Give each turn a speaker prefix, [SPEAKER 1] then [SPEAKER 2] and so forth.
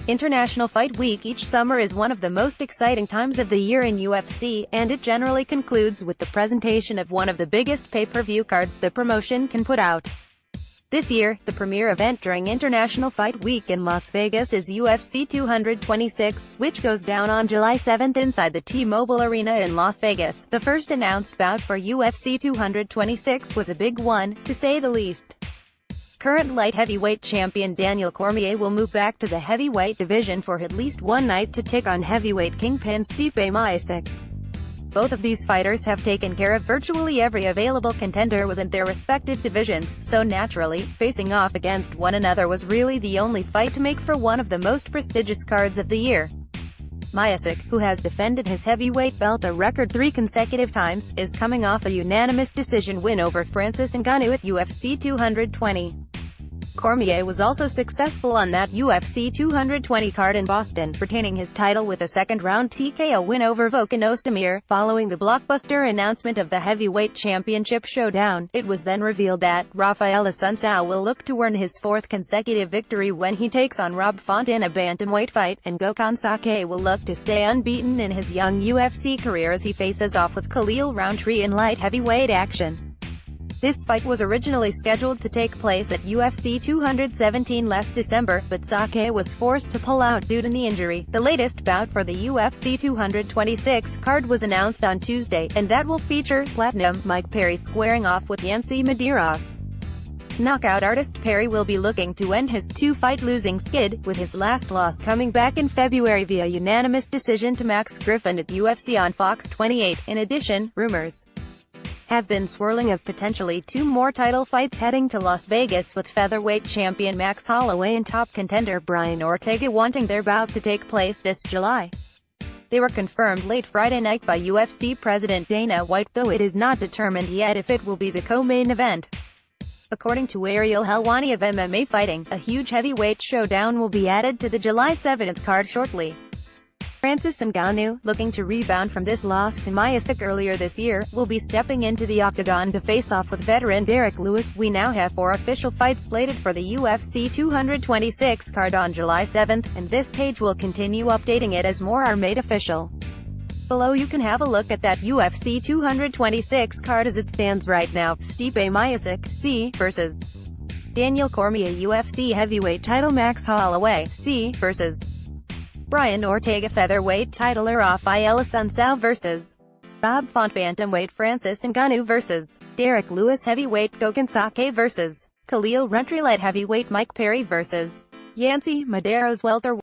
[SPEAKER 1] International Fight Week each summer is one of the most exciting times of the year in UFC, and it generally concludes with the presentation of one of the biggest pay-per-view cards the promotion can put out. This year, the premier event during International Fight Week in Las Vegas is UFC 226, which goes down on July 7 inside the T-Mobile Arena in Las Vegas. The first announced bout for UFC 226 was a big one, to say the least. Current light heavyweight champion Daniel Cormier will move back to the heavyweight division for at least one night to take on heavyweight kingpin Stipe Miocic. Both of these fighters have taken care of virtually every available contender within their respective divisions, so naturally, facing off against one another was really the only fight to make for one of the most prestigious cards of the year. Miocic, who has defended his heavyweight belt a record 3 consecutive times, is coming off a unanimous decision win over Francis Ngannou at UFC 220. Cormier was also successful on that UFC 220 card in Boston, retaining his title with a second-round TKO win over Volkan Ozdemir. Following the blockbuster announcement of the heavyweight championship showdown, it was then revealed that Rafael Assunção will look to earn his 4th consecutive victory when he takes on Rob Font in a bantamweight fight, and Gokhan Sake will look to stay unbeaten in his young UFC career as he faces off with Khalil Rountree in light heavyweight action. This fight was originally scheduled to take place at UFC 217 last December, but Sake was forced to pull out due to knee injury. The latest bout for the UFC 226 card was announced on Tuesday, and that will feature Platinum Mike Perry squaring off with Yancy Medeiros. Knockout artist Perry will be looking to end his 2-fight losing skid, with his last loss coming back in February via unanimous decision to Max Griffin at UFC on Fox 28. In addition, rumors have been swirling of potentially 2 more title fights heading to Las Vegas, with featherweight champion Max Holloway and top contender Brian Ortega wanting their bout to take place this July. They were confirmed late Friday night by UFC president Dana White, though it is not determined yet if it will be the co-main event. According to Ariel Helwani of MMA Fighting, a huge heavyweight showdown will be added to the July 7th card shortly. Francis Ngannou, looking to rebound from this loss to Miocic earlier this year, will be stepping into the octagon to face off with veteran Derek Lewis. We now have 4 official fights slated for the UFC 226 card on July 7th, and this page will continue updating it as more are made official. Below you can have a look at that UFC 226 card as it stands right now. Stipe Miocic, C, vs. Daniel Cormier. UFC heavyweight title Max Holloway, C, vs. Brian Ortega. Featherweight titler Rafael Assunção vs. Rob Font. Bantamweight Francis Ngannou vs. Derek Lewis. Heavyweight Gokhan Sake vs. Khalil Rountree. Light heavyweight Mike Perry vs. Yancy Medeiros. Welterweight